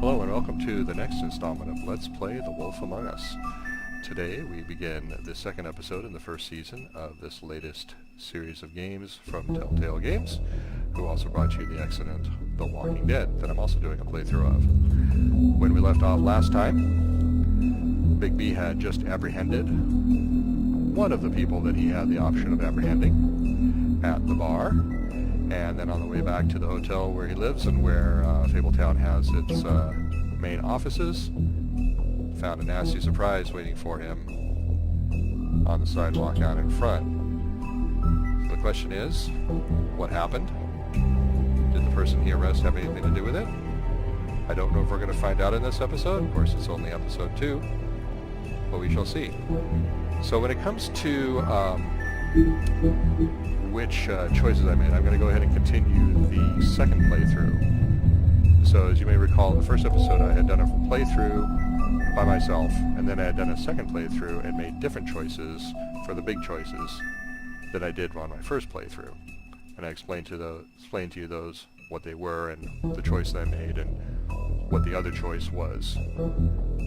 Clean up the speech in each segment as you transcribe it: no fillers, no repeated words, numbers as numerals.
Hello and welcome to the next installment of Let's Play The Wolf Among Us. Today we begin the second episode in the first season of this latest series of games from Telltale Games, who also brought you the excellent The Walking Dead, that I'm also doing a playthrough of. When we left off last time, Big B had just apprehended one of the people that he had the option of apprehending at the bar, and then on the way back to the hotel where he lives and where Fabletown has its main offices, found a nasty surprise waiting for him on the sidewalk out in front. So the question is, what happened? Did the person he arrested have anything to do with it? I don't know if we're going to find out in this episode. Of course, it's only episode 2, but we shall see. So when it comes to which choices I made, I'm going to go ahead and continue the second playthrough. So as you may recall, in the first episode I had done a playthrough by myself, and then I had done a second playthrough and made different choices for the big choices that I did on my first playthrough. And I explained to you those, what they were and the choice that I made and what the other choice was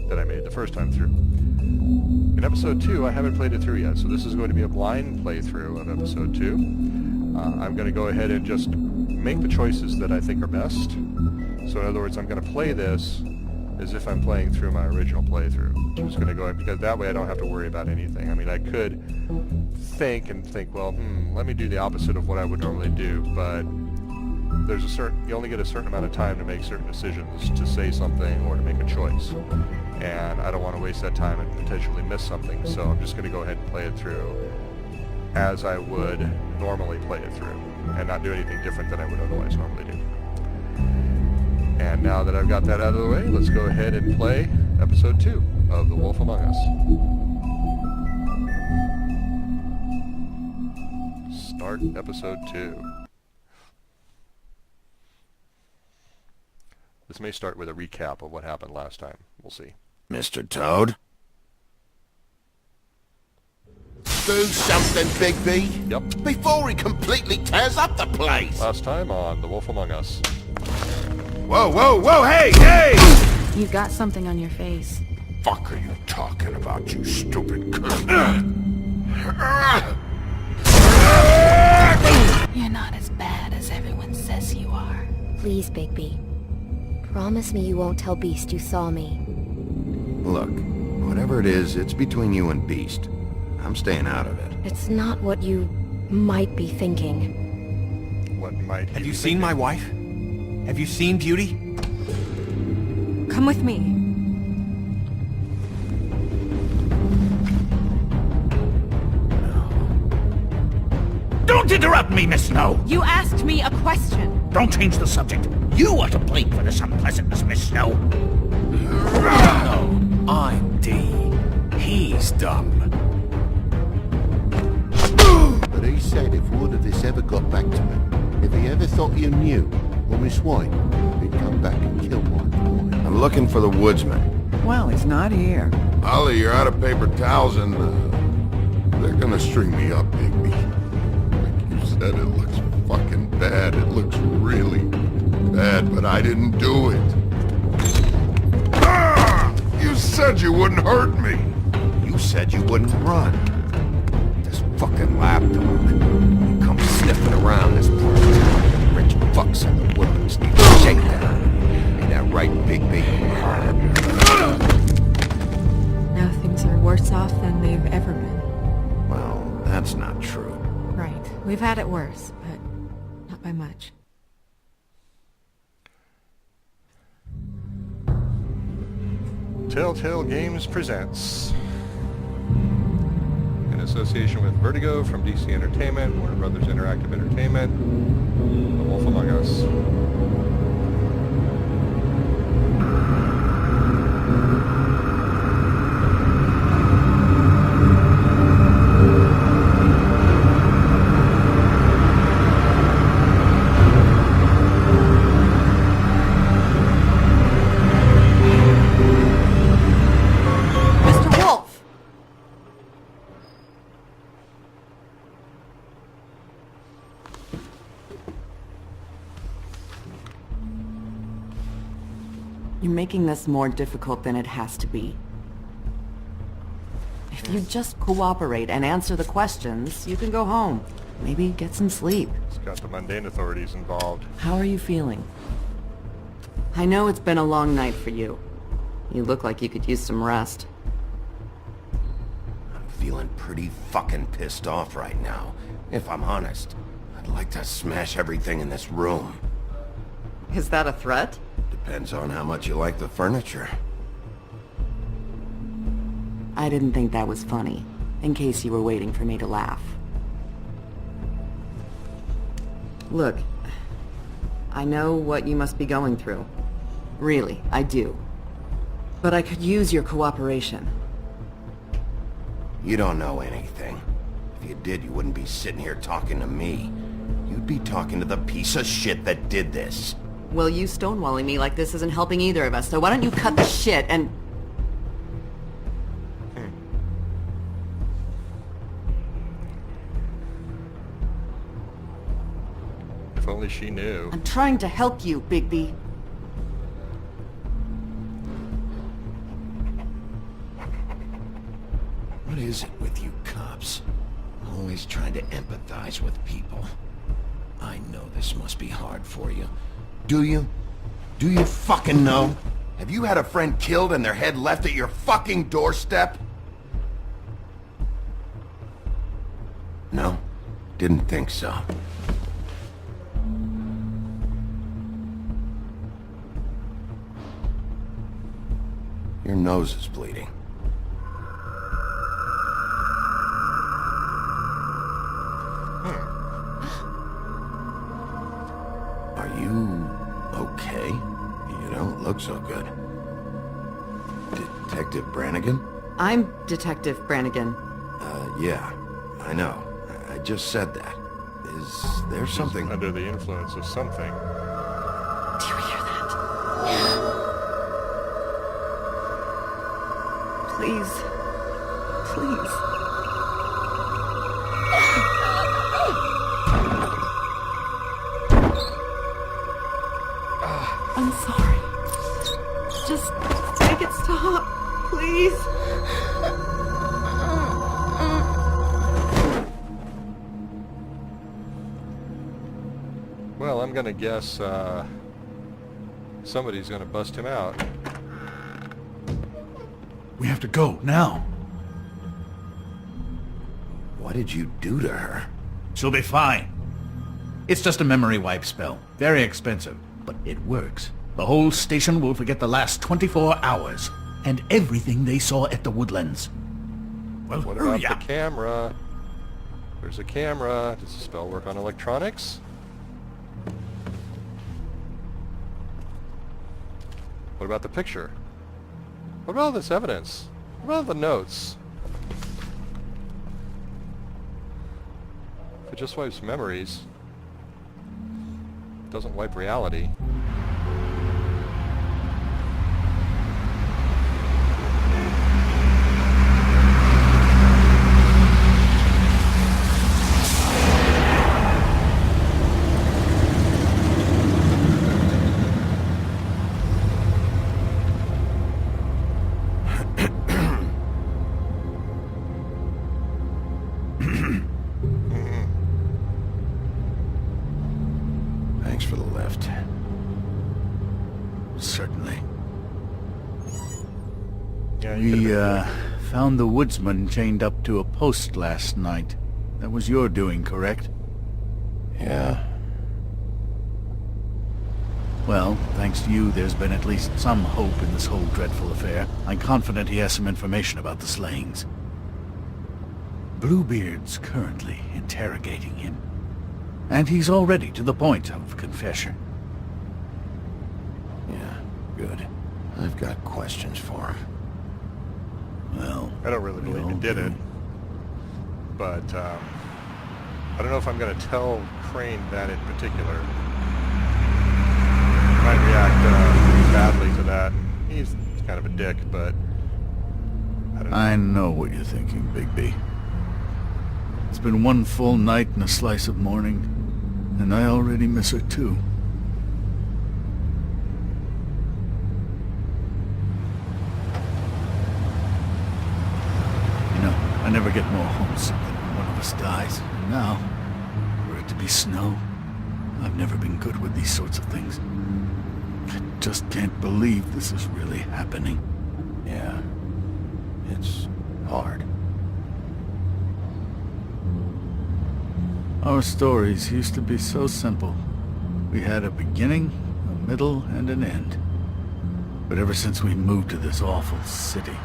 that I made the first time through. In episode 2, I haven't played it through yet, so this is going to be a blind playthrough of episode 2. I'm going to go ahead and just make the choices that I think are best. So in other words, I'm going to play this as if I'm playing through my original playthrough. I'm just going to go ahead, because that way I don't have to worry about anything. I mean, I could think, well, let me do the opposite of what I would normally do, but there's you only get a certain amount of time to make certain decisions, to say something or to make a choice. And I don't want to waste that time and potentially miss something, so I'm just going to go ahead and play it through as I would normally play it through, and not do anything different than I would otherwise normally do. And now that I've got that out of the way, let's go ahead and play episode 2 of The Wolf Among Us. Start episode 2. This may start with a recap of what happened last time. We'll see. Mr. Toad? Do something, Big B. Yep. Before he completely tears up the place. Last time on The Wolf Among Us. Whoa, whoa, whoa, hey, hey! You've got something on your face. Fuck are you talking about, you stupid cunt? You're not as bad as everyone says you are. Please, Bigby. Promise me you won't tell Beast you saw me. Look, whatever it is, it's between you and Beast. I'm staying out of it. It's not what you might be thinking. What might Have you seen my wife? Have you seen Beauty? Come with me. Don't interrupt me, Miss Snow! You asked me a question. Don't change the subject. You are to blame for this unpleasantness, Miss Snow. No, I'm D. He's dumb. But he said if word of this ever got back to him, if he ever thought you knew, or Miss White, he'd come back and kill my boy. I'm looking for the woodsman. Well, he's not here. Ollie, you're out of paper towels and, they're gonna string me up, Bigby. Like you said, it looks fucking bad. It looks really bad, but I didn't do it. Ah! You said you wouldn't hurt me. You said you wouldn't run. This fucking lapdog. Come sniffing around this part of town. Rich fucks in the woods need to shake down. Ain't that right, Bigby? Now things are worse off than they've ever been. Well, that's not true. Right. We've had it worse, but not by much. Telltale Games presents, in association with Vertigo from DC Entertainment, Warner Brothers Interactive Entertainment, The Wolf Among Us. You're making this more difficult than it has to be. If you just cooperate and answer the questions, you can go home. Maybe get some sleep. It's got the mundane authorities involved. How are you feeling? I know it's been a long night for you. You look like you could use some rest. I'm feeling pretty fucking pissed off right now. If I'm honest, I'd like to smash everything in this room. Is that a threat? Depends on how much you like the furniture. I didn't think that was funny, in case you were waiting for me to laugh. Look, I know what you must be going through. Really, I do. But I could use your cooperation. You don't know anything. If you did, you wouldn't be sitting here talking to me. You'd be talking to the piece of shit that did this. Well, you stonewalling me like this isn't helping either of us, so why don't you cut the shit and... If only she knew. I'm trying to help you, Bigby. What is it with you cops? Always trying to empathize with people. I know this must be hard for you. Do you? Do you fucking know? Have you had a friend killed and their head left at your fucking doorstep? No? Didn't think so. Your nose is bleeding. Are you okay? You don't look so good. Detective Brannigan? I'm Detective Brannigan. Yeah, I know. I just said that. Is there something... Under the influence of something. Do you hear that? Please. Please. I'm sorry. Just make it stop, please. Well, I'm gonna guess, somebody's gonna bust him out. We have to go, now. What did you do to her? She'll be fine. It's just a memory wipe spell. Very expensive, but it works. The whole station will forget the last 24 hours, and everything they saw at the Woodlands. Well, What hurry about up. the camera? There's a camera. Does the spell work on electronics? What about the picture? What about all this evidence? What about the notes? If it just wipes memories, it doesn't wipe reality. Thanks for the lift. Certainly. Yeah, you We, could've found the woodsman chained up to a post last night. That was your doing, correct? Yeah. Well, thanks to you, there's been at least some hope in this whole dreadful affair. I'm confident he has some information about the slayings. Bluebeard's currently interrogating him. And he's already to the point of confession. Yeah, good. I've got questions for him. Well, I don't really we believe all he did do. it, but I don't know if I'm going to tell Crane that in particular. He might react pretty badly to that. He's kind of a dick, but I don't know. I know what you're thinking, Bigby. It's been one full night and a slice of morning, and I already miss her too. never get more homesick than when one of us dies. And now, for it to be snow, I've never been good with these sorts of things. I just can't believe this is really happening. Yeah. It's hard. Our stories used to be so simple. We had a beginning, a middle, and an end. But ever since we moved to this awful city,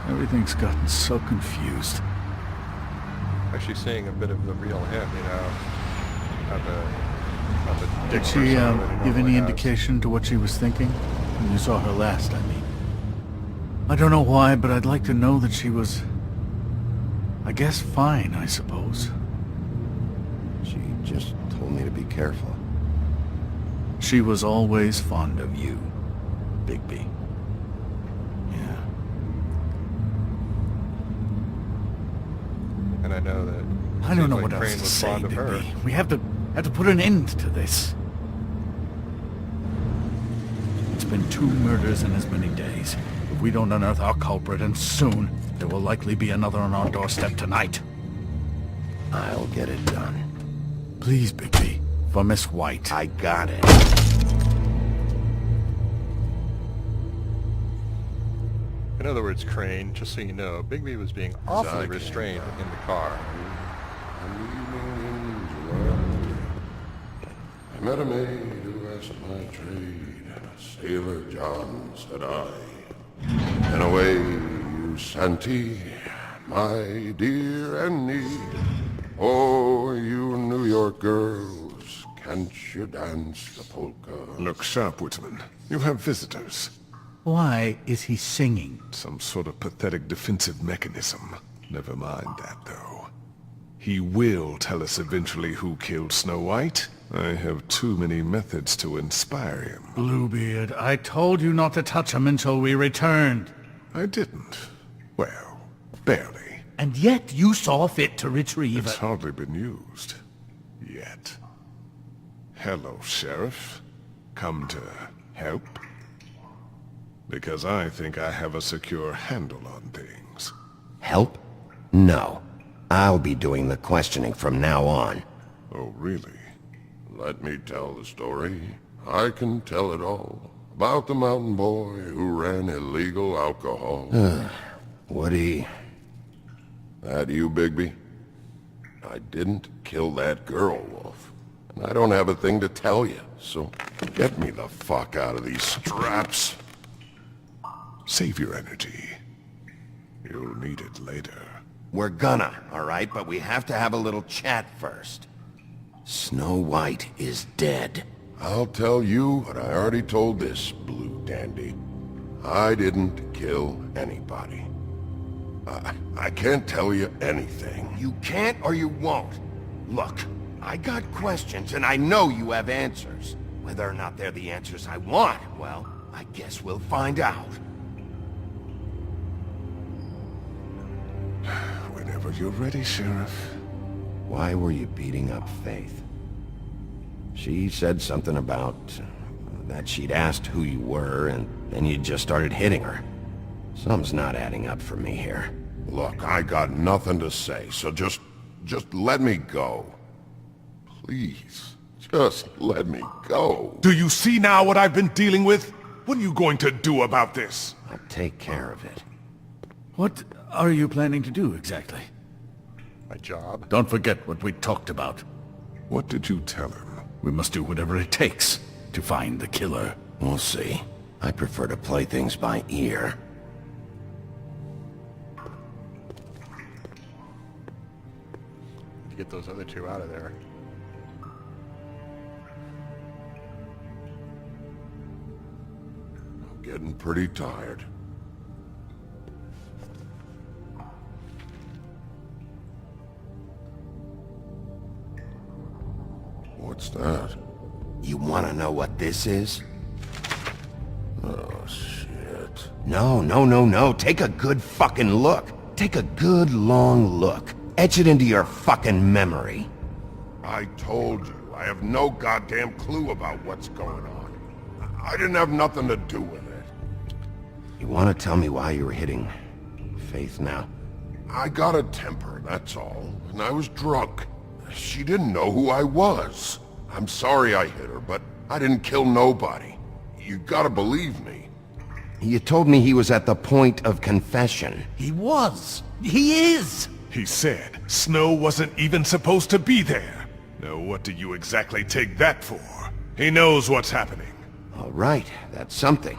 everything's gotten so confused. Actually seeing a bit of the real him, you know. Not the dick Did she persona that he give normally any has. indication to what she was thinking? When you saw her last, I mean. I don't know why, but I'd like to know that she was... I guess fine, I suppose. She just told me to be careful. She was always fond of you, Bigby. Yeah. And I know that... I don't seems know like what else Crane to was say, fond of her. Bigby. We have to put an end to this. It's been 2 murders in as many days. If we don't unearth our culprit, and soon, there will likely be another on our doorstep tonight. I'll get it done. Please, Bigby. For Miss White. I got it. In other words, Crane, just so you know, Bigby was being awfully restrained in the car. I met a maid who asked my trade. Sailor John, said I. And away you Santee, my dear Annie. Oh, you New York girls, can't you dance the polka? Look sharp, Whitman. You have visitors. Why is he singing? Some sort of pathetic defensive mechanism. Never mind that, though. He will tell us eventually who killed Snow White. I have too many methods to inspire him. Bluebeard, I told you not to touch him until we returned. I didn't. Well, barely. And yet you saw fit to retrieve It's it. hardly been used. Yet. Hello, Sheriff. Come to help? Because I think I have a secure handle on things. Help? No. I'll be doing the questioning from now on. Oh, really? Let me tell the story. I can tell it all. About the mountain boy who ran illegal alcohol. Woody... That you, Bigby? I didn't kill that girl, Wolf. And I don't have a thing to tell you, so get me the fuck out of these straps. Save your energy. You'll need it later. We're gonna, alright? But we have to have a little chat first. Snow White is dead. I'll tell you what I already told this blue dandy. I didn't kill anybody. I can't tell you anything. You can't or you won't. Look, I got questions and I know you have answers. Whether or not they're the answers I want, well, I guess we'll find out. Whenever you're ready, Sheriff. Why were you beating up Faith? She said something about that she'd asked who you were, and then you just started hitting her. Something's not adding up for me here. Look, I got nothing to say, so just let me go. Please, just let me go. Do you see now what I've been dealing with? What are you going to do about this? I'll take care of it. What are you planning to do exactly? My job. Don't forget what we talked about. What did you tell him? We must do whatever it takes to find the killer. We'll see. I prefer to play things by ear. Get those other two out of there. I'm getting pretty tired. What's that? You want to know what this is? Oh, shit. No. Take a good fucking look. Take a good long look. Etch it into your fucking memory. I told you, I have no goddamn clue about what's going on. I didn't have nothing to do with it. You want to tell me why you were hitting Faith now? I got a temper, that's all. And I was drunk. She didn't know who I was. I'm sorry I hit her, but I didn't kill nobody. You gotta believe me. You told me he was at the point of confession. He was. He is. He said Snow wasn't even supposed to be there. Now what do you exactly take that for? He knows what's happening. All right, that's something.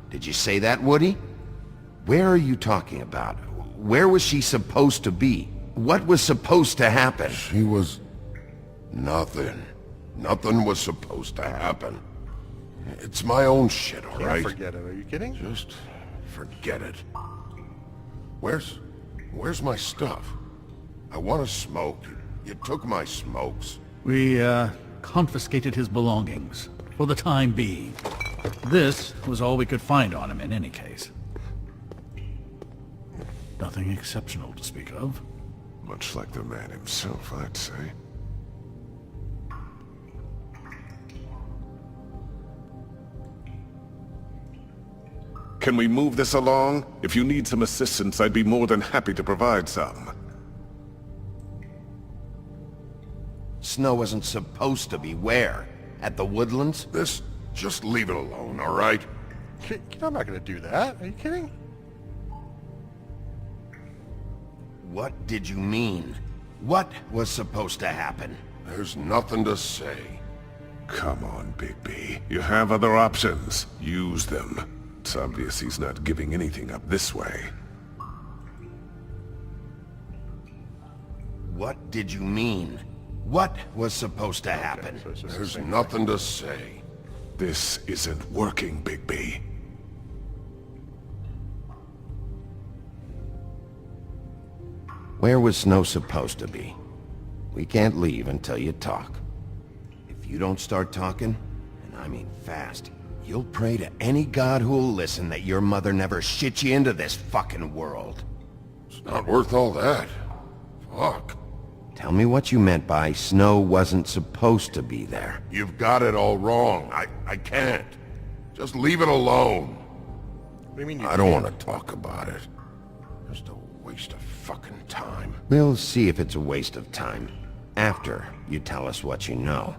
Did you say that, Woody? Where are you talking about? Where was she supposed to be? What was supposed to happen? She was... nothing. Nothing was supposed to happen. It's my own shit, all right? Forget it. Are you kidding? Just forget it. Where's my stuff? I want to smoke. You took my smokes. We, confiscated his belongings. For the time being. This was all we could find on him in any case. Nothing exceptional to speak of. Much like the man himself, I'd say. Can we move this along? If you need some assistance, I'd be more than happy to provide some. Snow wasn't supposed to be where? At the Woodlands? Just leave it alone, all right? I'm not going to do that. Are you kidding? What did you mean? What was supposed to happen? There's nothing to say. Come on, Bigby. You have other options. Use them. It's obvious he's not giving anything up this way. What did you mean? What was supposed to happen? So it's just the There's same nothing to say. This isn't working, Bigby. Where was Snow supposed to be? We can't leave until you talk. If you don't start talking, and I mean fast, you'll pray to any god who'll listen that your mother never shit you into this fucking world. It's not worth all that. Fuck. Tell me what you meant by Snow wasn't supposed to be there. You've got it all wrong. I can't. Just leave it alone. What do you mean you I don't can't? want to talk about it. Just a waste of fucking time. We'll see if it's a waste of time. After you tell us what you know.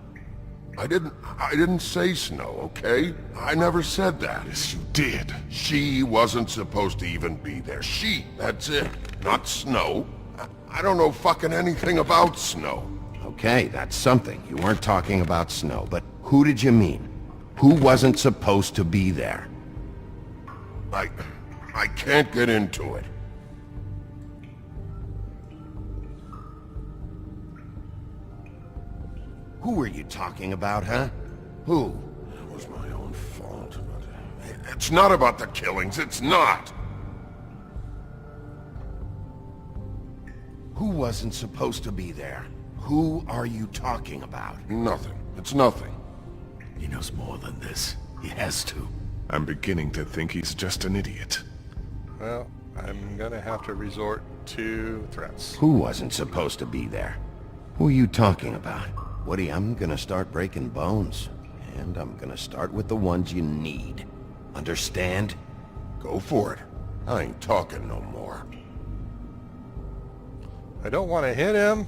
I didn't say Snow, okay? I never said that. Yes, you did. She wasn't supposed to even be there. She, that's it. Not Snow. I don't know fucking anything about Snow. Okay, that's something. You weren't talking about Snow, but who did you mean? Who wasn't supposed to be there? I can't get into it. Who were you talking about, huh? Who? It was my own fault, but... It's not about the killings, it's not! Who wasn't supposed to be there? Who are you talking about? Nothing. It's nothing. He knows more than this. He has to. I'm beginning to think he's just an idiot. Well, I'm going to have to resort to threats. Who wasn't supposed to be there? Who are you talking about? Woody, I'm gonna start breaking bones. And I'm gonna start with the ones you need. Understand? Go for it. I ain't talking no more. I don't want to hit him.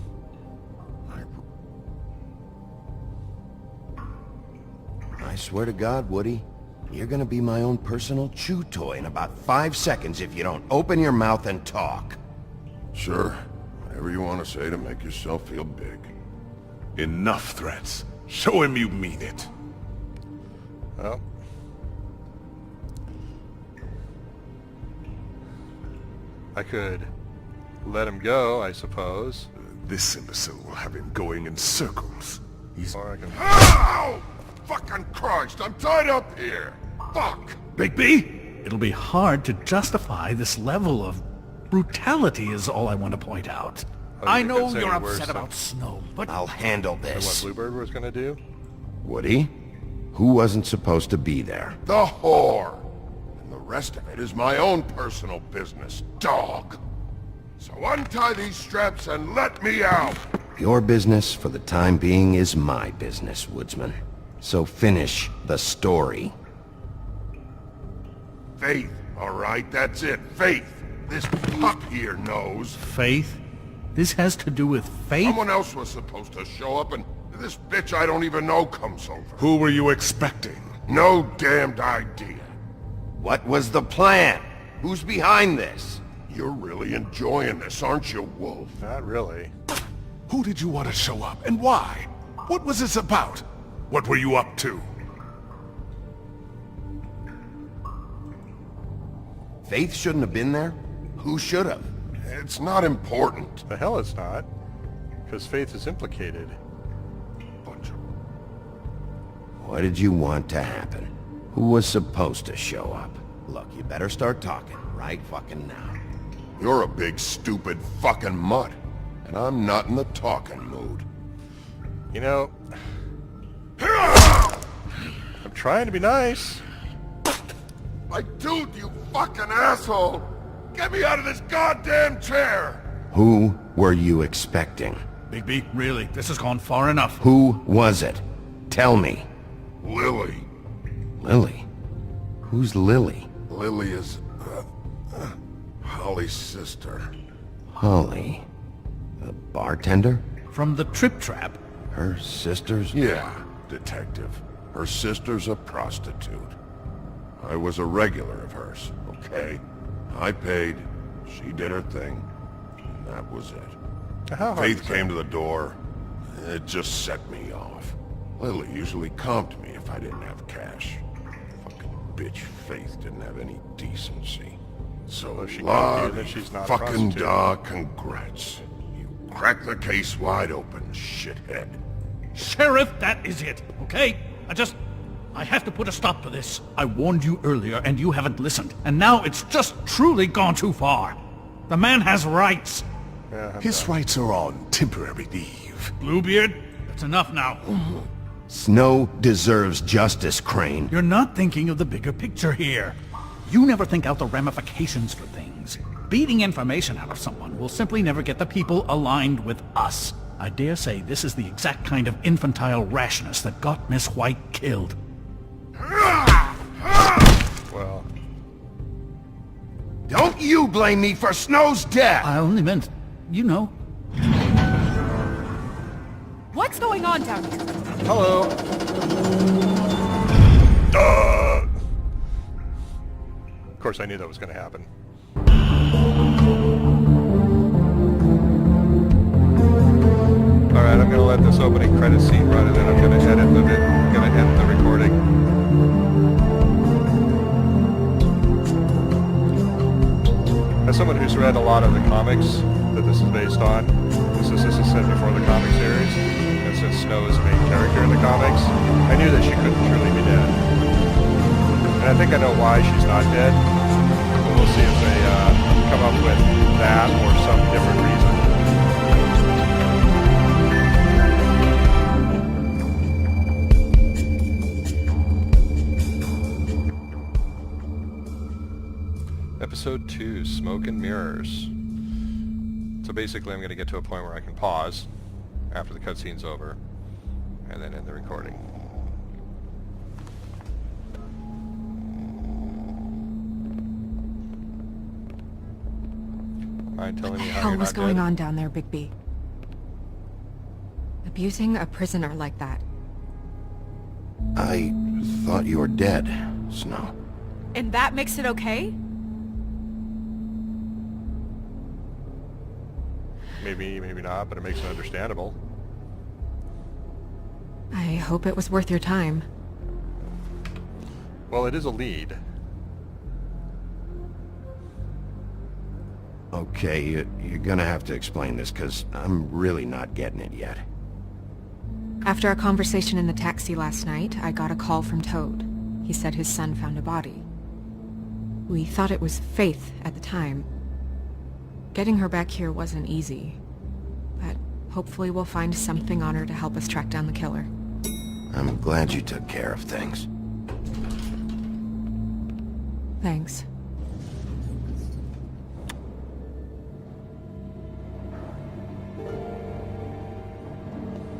I swear to God, Woody, you're gonna be my own personal chew toy in about 5 seconds if you don't open your mouth and talk. Sure. Whatever you want to say to make yourself feel big. Enough threats. Show him you mean it. Well. I could let him go, I suppose. This imbecile will have him going in circles. Or I can... Ow! Fucking Christ, I'm tied up here! Fuck! Bigby! It'll be hard to justify this level of brutality is all I want to point out. Oh, I you know could say you're worse upset than- about Snow, but I'll handle what this. Bluebird was going to do? Woody, who wasn't supposed to be there? The whore! And the rest of it is my own personal business, dog! So untie these straps and let me out! Your business for the time being is my business, Woodsman. So finish the story. Faith, all right? That's it, Faith! This pup here knows. Faith? This has to do with faith? Someone else was supposed to show up, and this bitch I don't even know comes over. Who were you expecting? No damned idea. What was the plan? Who's behind this? You're really enjoying this, aren't you, Wolf? Not really. Who did you want to show up, and why? What was this about? What were you up to? Faith shouldn't have been there? Who should have? It's not important. The hell it's not. Because Faith is implicated. Bunch of... What did you want to happen? Who was supposed to show up? Look, you better start talking right fucking now. You're a big, stupid fucking mutt. And I'm not in the talking mood. You know... I'm trying to be nice. Like, dude, you fucking asshole! Get me out of this goddamn chair! Who were you expecting? Bigby, really, this has gone far enough. Who was it? Tell me. Lily. Lily? Who's Lily? Lily is... Holly's sister. Holly? The bartender? From the Trip Trap? Her sister's... Yeah, detective. Her sister's a prostitute. I was a regular of hers, okay? I paid, she did her thing, and that was it. How hard Faith is came to the door, it just set me off. Lily usually comped me if I didn't have cash. Fucking bitch Faith didn't have any decency. So Well, she comped you, la then she's not a fucking prostitute. da, congrats. You cracked the case wide open, shithead. Sheriff, that is it, okay? I have to put a stop to this. I warned you earlier and you haven't listened. And now it's just truly gone too far. The man has rights. Yeah, His rights are on temporary leave. Bluebeard, that's enough now. Snow deserves justice, Crane. You're not thinking of the bigger picture here. You never think out the ramifications for things. Beating information out of someone will simply never get the people aligned with us. I dare say this is the exact kind of infantile rashness that got Miss White killed. Well, Don't you blame me for Snow's death! I only meant, you know. What's going on down here? hello. Of course, I knew that was going to happen. Alright, I'm going to let this opening credit scene run, and then I'm going to edit the bit. I'm going to end the recording. As someone who's read a lot of the comics that this is based on, this is set before the comic series, and since Snow is the main character in the comics, I knew that she couldn't truly be dead. And I think I know why she's not dead, but we'll see if they come up with that or some different reason. Episode 2, Smoke and Mirrors. So basically I'm going to get to a point where I can pause after the cutscene's over, and then end the recording. Mind telling me how Hell you're was not going dead? on down there, Bigby? Abusing a prisoner like that. I thought you were dead, Snow. And that makes it okay? Maybe, maybe not, but it makes it understandable. I hope it was worth your time. Well, it is a lead. Okay, you're gonna have to explain this, because I'm really not getting it yet. After our conversation in the taxi last night, I got a call from Toad. He said his son found a body. We thought it was Faith at the time. Getting her back here wasn't easy, but hopefully we'll find something on her to help us track down the killer. I'm glad you took care of things. Thanks.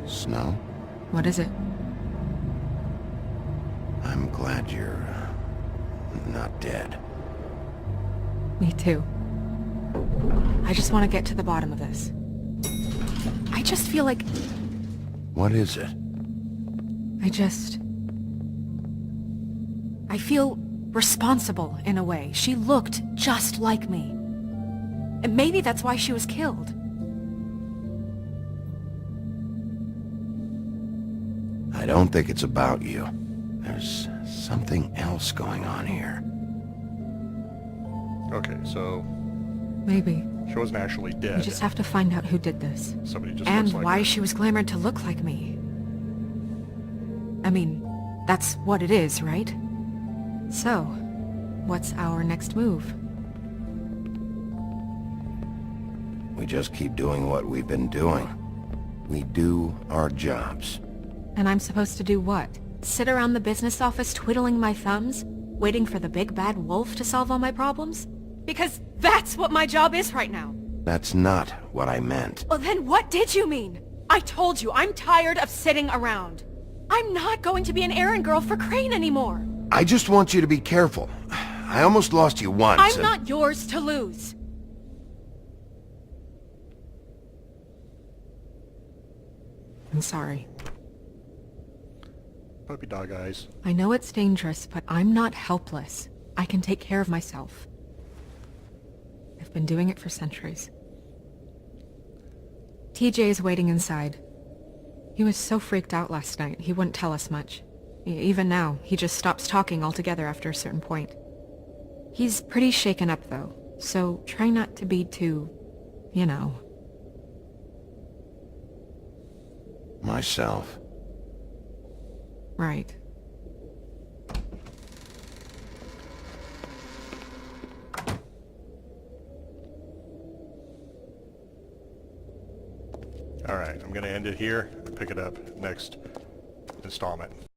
Snow, What is it? I'm glad you're not dead. Me too. I just want to get to the bottom of this. I just feel like... What is it? I feel responsible in a way. She looked just like me. And maybe that's why she was killed. I don't think it's about you. There's something else going on here. Okay, so Maybe. she wasn't actually dead. We just have to find out who did this. Somebody just And looks like why her. she was glamored to look like me. I mean, that's what it is, right? So, what's our next move? We just keep doing what we've been doing. We do our jobs. And I'm supposed to do what? Sit around the business office twiddling my thumbs? Waiting for the big bad wolf to solve all my problems? Because that's what my job is right now. That's not what I meant. Well, then what did you mean? I told you, I'm tired of sitting around. I'm not going to be an errand girl for Crane anymore. I just want you to be careful. I almost lost you once. I'm not yours to lose. I'm sorry. Puppy dog eyes. I know it's dangerous, but I'm not helpless. I can take care of myself. I've been doing it for centuries. TJ is waiting inside. He was so freaked out last night, he wouldn't tell us much. Even now, he just stops talking altogether after a certain point. He's pretty shaken up, though, so try not to be too, you know. Myself. Right. Alright, I'm going to end it here and pick it up next installment.